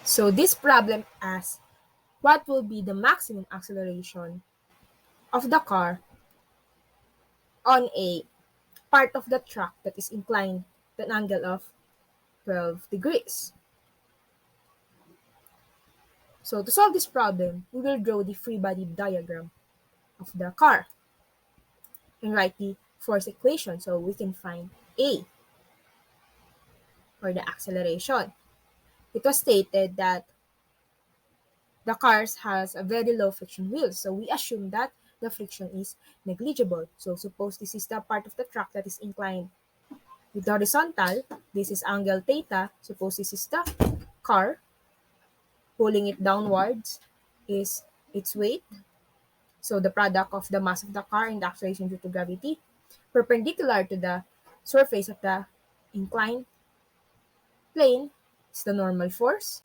So this problem asks, what will be the maximum acceleration of the car on a part of the track that is inclined at an angle of 12 degrees? So to solve this problem, we will draw the free body diagram of the car and write the force equation so we can find A, or the acceleration. It was stated that the car has a very low friction wheel, so we assume that the friction is negligible. So suppose this is the part of the track that is inclined with the horizontal, this is angle theta. Suppose this is the car, pulling it downwards is its weight. So the product of the mass of the car and the acceleration due to gravity, perpendicular to the surface of the inclined plane, is the normal force.